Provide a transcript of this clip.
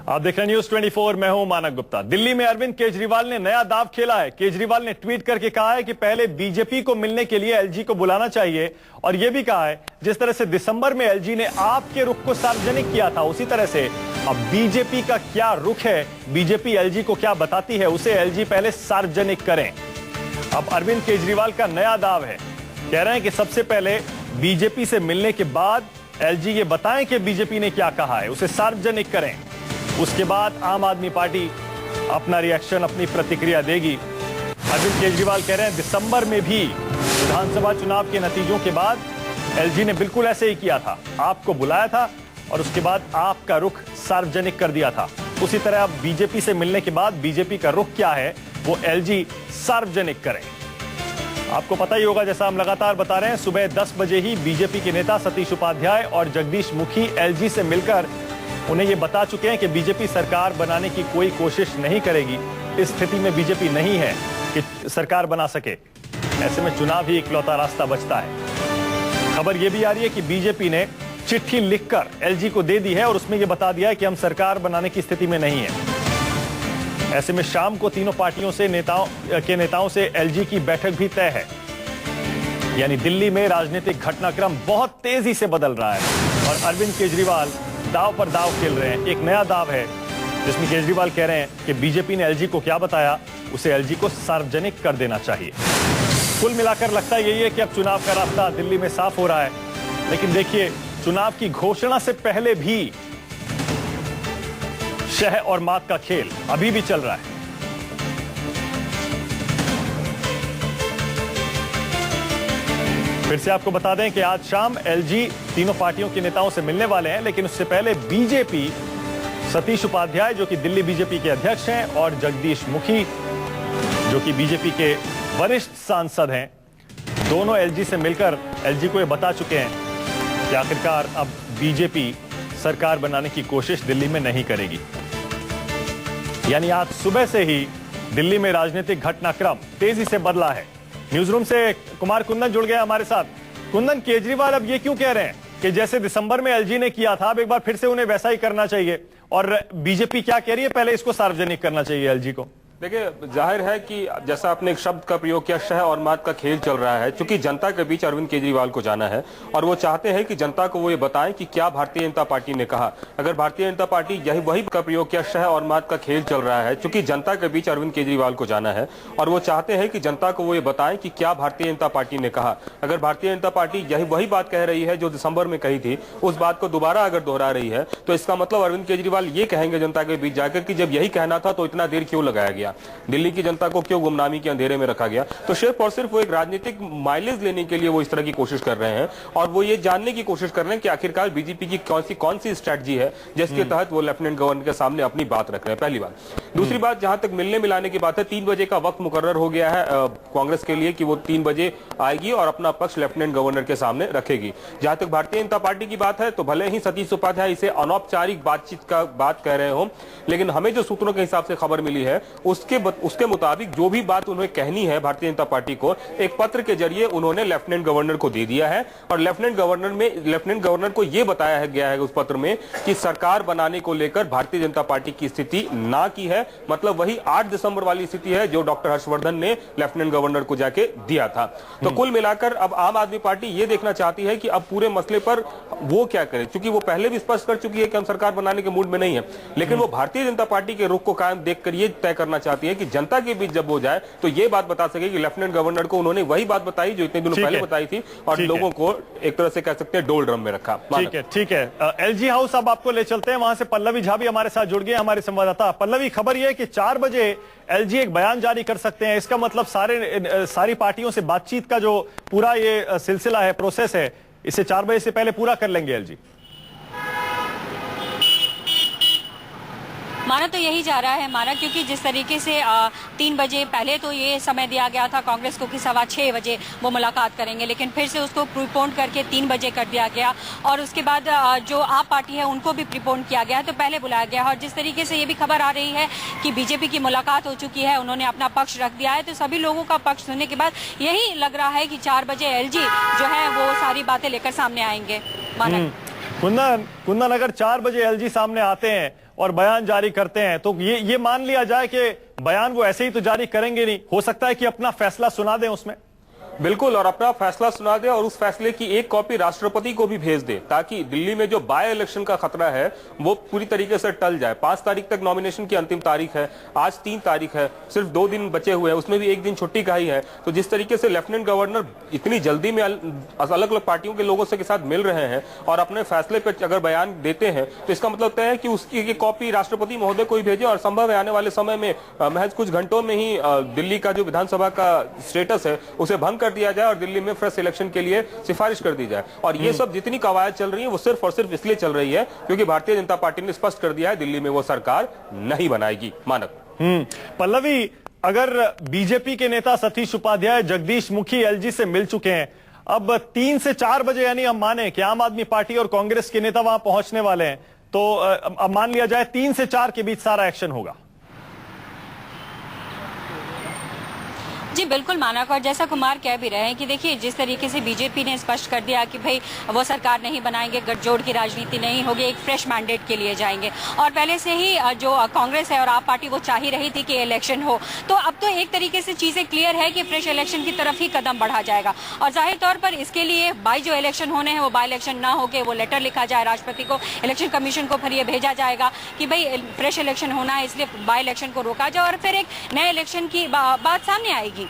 आप देख रहे हैं न्यूज 24। मैं हूं मानक गुप्ता। दिल्ली में अरविंद केजरीवाल ने नया दांव खेला है। केजरीवाल ने ट्वीट करके कहा है कि पहले बीजेपी को मिलने के लिए एलजी को बुलाना चाहिए, और यह भी कहा है जिस तरह से दिसंबर में एलजी ने आपके रुख को सार्वजनिक किया था, उसी तरह से अब बीजेपी का क्या रुख है, बीजेपी एलजी को क्या बताती है, उसे एलजी पहले सार्वजनिक करें। अब अरविंद केजरीवाल का नया दाव है। कह रहे हैं कि सबसे पहले बीजेपी से मिलने के बाद एलजी ये बताएं कि बीजेपी ने क्या कहा है, उसे सार्वजनिक करें। उसके बाद आम आदमी पार्टी अपना रिएक्शन, अपनी प्रतिक्रिया देगी। अरविंद केजरीवाल कह रहे हैं दिसंबर में भी विधानसभा चुनाव के नतीजों के बाद एलजी ने बिल्कुल ऐसे ही किया था, आपको बुलाया था और उसके बाद आपका रुख सार्वजनिक कर दिया था। उसी तरह अब बीजेपी से मिलने के बाद बीजेपी का रुख क्या है वो एलजी सार्वजनिक करें। आपको पता ही होगा, जैसा हम लगातार बता रहे हैं, सुबह 10 बजे ही बीजेपी के नेता सतीश उपाध्याय और जगदीश मुखी एलजी से मिलकर उन्हें यह बता चुके हैं कि बीजेपी सरकार बनाने की कोई कोशिश नहीं करेगी। इस स्थिति में बीजेपी नहीं है कि सरकार बना सके, ऐसे में चुनाव ही इकलौता रास्ता बचता है। खबर यह भी आ रही है कि बीजेपी ने चिट्ठी लिखकर एलजी को दे दी है और उसमें यह बता दिया है कि हम सरकार बनाने की स्थिति में नहीं है। ऐसे में शाम को तीनों पार्टियों से नेताओं से एलजी की बैठक भी तय है। यानी दिल्ली में राजनीतिक घटनाक्रम बहुत तेजी से बदल रहा है और अरविंद केजरीवाल दाव पर दाव खेल रहे हैं। एक नया दाव है जिसमें केजरीवाल कह रहे हैं कि बीजेपी ने एलजी को क्या बताया उसे एलजी को सार्वजनिक कर देना चाहिए। कुल मिलाकर लगता यही है कि अब चुनाव का रास्ता दिल्ली में साफ हो रहा है। लेकिन देखिए, चुनाव की घोषणा से पहले भी शह और मात का खेल अभी भी चल रहा है। फिर से आपको बता दें कि आज शाम एलजी तीनों पार्टियों के नेताओं से मिलने वाले हैं, लेकिन उससे पहले बीजेपी सतीश उपाध्याय जो कि दिल्ली बीजेपी के अध्यक्ष हैं और जगदीश मुखी जो कि बीजेपी के वरिष्ठ सांसद हैं, दोनों एलजी से मिलकर एलजी को यह बता चुके हैं कि आखिरकार अब बीजेपी सरकार बनाने की कोशिश दिल्ली में नहीं करेगी। यानी आज सुबह से ही दिल्ली में राजनीतिक घटनाक्रम तेजी से बदला है। न्यूज रूम से कुमार कुंदन जुड़ गए हमारे साथ। कुंदन, केजरीवाल अब ये क्यों कह रहे हैं कि जैसे दिसंबर में एलजी ने किया था, अब एक बार फिर से उन्हें वैसा ही करना चाहिए, और बीजेपी क्या कह रही है, पहले इसको सार्वजनिक करना चाहिए एलजी को? देखिए, जाहिर है कि जैसा आपने एक शब्द का प्रयोग किया, शह और मात का खेल चल रहा है। क्योंकि जनता के बीच अरविंद केजरीवाल को जाना है और वो चाहते हैं कि जनता को वो ये बताएं कि क्या भारतीय जनता पार्टी ने कहा। अगर भारतीय जनता पार्टी यही वही का प्रयोग किया, शह और मात का खेल चल रहा है, क्योंकि जनता के बीच अरविंद केजरीवाल को जाना है और वो चाहते हैं कि जनता को वो ये बताएं कि क्या भारतीय जनता पार्टी ने कहा। अगर भारतीय जनता पार्टी यही वही बात कह रही है जो दिसंबर में कही थी, उस बात को दोबारा अगर दोहरा रही है, तो इसका मतलब अरविंद केजरीवाल ये कहेंगे जनता के बीच जाकर कि जब यही कहना था तो इतना देर क्यों लगाया गया, दिल्ली की जनता को क्यों गुमनामी के अंधेरे में रखा गया। तो सिर्फ और सिर्फ वो एक राजनीतिक माइलेज लेने के लिए वो इस तरह की कोशिश कर रहे हैं और वो ये जानने की कोशिश कर रहे हैं कि आखिरकार बीजेपी की कौन सी स्ट्रैटेजी है जिसके तहत वो लेफ्टिनेंट गवर्नर के सामने अपनी बात रख रहे हैं। पहली बात। दूसरी बात, जहां तक मिलने मिलाने की बात है, 3 बजे का वक्त मुकर्रर हो गया है कांग्रेस के लिए कि वो 3 बजे आएगी और अपना पक्ष लेफ्टिनेंट गवर्नर के सामने रखेगी। जहां तक भारतीय जनता पार्टी की बात है, तो भले ही सतीश उपाध्याय इसे अनौपचारिक बातचीत का बात कह रहे हो, लेकिन हमें जो सूत्रों के हिसाब से खबर मिली है उसके मुताबिक जो भी बात उन्हें कहनी है भारतीय जनता पार्टी को, एक पत्र के जरिए उन्होंने लेफ्टिनेंट गवर्नर को दे दिया है और लेफ्टिनेंट गवर्नर को यह बताया गया है उस पत्र में कि सरकार बनाने को लेकर भारतीय जनता पार्टी की स्थिति ना की है। मतलब वही 8 दिसंबर वाली स्थिति है जो डॉक्टर हर्षवर्धन ने लेफ्टिनेंट गवर्नर को जाके दिया था। तो कुल मिलाकर अब आम आदमी पार्टी यह देखना चाहती है कि अब पूरे मसले पर वो क्या करे, क्योंकि वो पहले भी स्पष्ट कर चुकी है कि हम सरकार बनाने के मूड में नहीं है, लेकिन वो भारतीय जनता पार्टी के रुख को कायम देखकर ये तय करना चाहती है कि जनता के बीच जब हो जाए तो ये बात बता सके कि लेफ्टिनेंट गवर्नर को उन्होंने वही बात बताई जो इतने दिनों पहले बताई थी और लोगों को एक तरह से कह सकते हैं डोल ड्रम में रखा। ठीक है। एलजी हाउस अब आपको ले चलते हैं, वहां से पल्लवी झा भी हमारे साथ जुड़ गए, हमारे संवाददाता। पल्लवी, खबर यह है कि 4 बजे एलजी एक बयान जारी कर सकते हैं। इसका मतलब सारी पार्टियों से बातचीत का जो पूरा ये सिलसिला है, प्रोसेस है, इसे 4 बजे से पहले पूरा कर लेंगे एलजी? माना तो यही जा रहा है माना, क्योंकि जिस तरीके से 3 बजे पहले तो ये समय दिया गया था कांग्रेस को कि 6:15 बजे वो मुलाकात करेंगे, लेकिन फिर से उसको प्रीपोन करके 3 बजे कर दिया गया और उसके बाद जो आप पार्टी है उनको भी प्रीपोन किया गया है, तो पहले बुलाया गया। और जिस तरीके से ये भी खबर आ रही है कि बीजेपी की मुलाकात हो चुकी है, उन्होंने अपना पक्ष रख दिया है, तो सभी लोगों का पक्ष सुनने के बाद यही लग रहा है कि 4 बजे एलजी जो है वो सारी बातें लेकर सामने आएंगे। माना कुंदन अगर 4 बजे एलजी सामने आते हैं और बयान जारी करते हैं तो ये मान लिया जाए कि बयान वो ऐसे ही तो जारी करेंगे नहीं, हो सकता है कि अपना फैसला सुना दें उसमें। बिल्कुल, और अपना फैसला सुना दे और उस फैसले की एक कॉपी राष्ट्रपति को भी भेज दे, ताकि दिल्ली में जो बाय इलेक्शन का खतरा है वो पूरी तरीके से टल जाए। 5 तारीख तक नॉमिनेशन की अंतिम तारीख है, आज 3 तारीख है, सिर्फ 2 दिन बचे हुए हैं, उसमें भी 1 दिन छुट्टी का ही है। तो जिस तरीके से लेफ्टिनेंट गवर्नर इतनी जल्दी में अलग अलग पार्टियों के लोगों से के साथ मिल रहे हैं और अपने फैसले पर अगर बयान देते हैं, तो इसका मतलब तय है कि उसकी कॉपी राष्ट्रपति महोदय को ही भेजे और संभव है आने वाले समय में महज कुछ घंटों में ही दिल्ली का जो विधानसभा का स्टेटस है उसे भंग कर दिया जाए और दिल्ली में फ्रेश इलेक्शन के लिए सिफारिश कर दी जाए। और ये सब जितनी कवायद चल रही है वो सिर्फ और सिर्फ इसलिए चल रही है क्योंकि भारतीय जनता पार्टी ने स्पष्ट कर दिया है दिल्ली में वो सरकार नहीं बनाएगी। मानक पल्लवी, अगर बीजेपी के नेता सतीश उपाध्याय, जगदीश मुखी एलजी से मिल चुके हैं, अब 3 से 4 बजे यानी हम माने कि आम आदमी पार्टी और कांग्रेस के नेता वहां पहुंचने वाले हैं, तो अब मान लिया जाए 3 से 4 के बीच सारा एक्शन होगा। जी बिल्कुल मानक, और जैसा कुमार कह भी रहे हैं कि देखिए जिस तरीके से बीजेपी ने स्पष्ट कर दिया कि भाई वो सरकार नहीं बनाएंगे, गठजोड़ की राजनीति नहीं होगी, एक फ्रेश मैंडेट के लिए जाएंगे। और पहले से ही जो कांग्रेस है और आप पार्टी वो चाह ही रही थी कि इलेक्शन हो, तो अब तो एक तरीके से चीजें क्लियर है कि फ्रेश इलेक्शन की तरफ ही कदम बढ़ा जाएगा। और जाहिर तौर पर इसके लिए बाई जो इलेक्शन होने हैं वो बाई इलेक्शन ना होके वो लेटर लिखा जाए राष्ट्रपति को, इलेक्शन कमीशन को, फिर ये भेजा जाएगा कि भाई फ्रेश इलेक्शन होना है, इसलिए बाई इलेक्शन को रोका जाए और फिर एक नए इलेक्शन की बात सामने आएगी।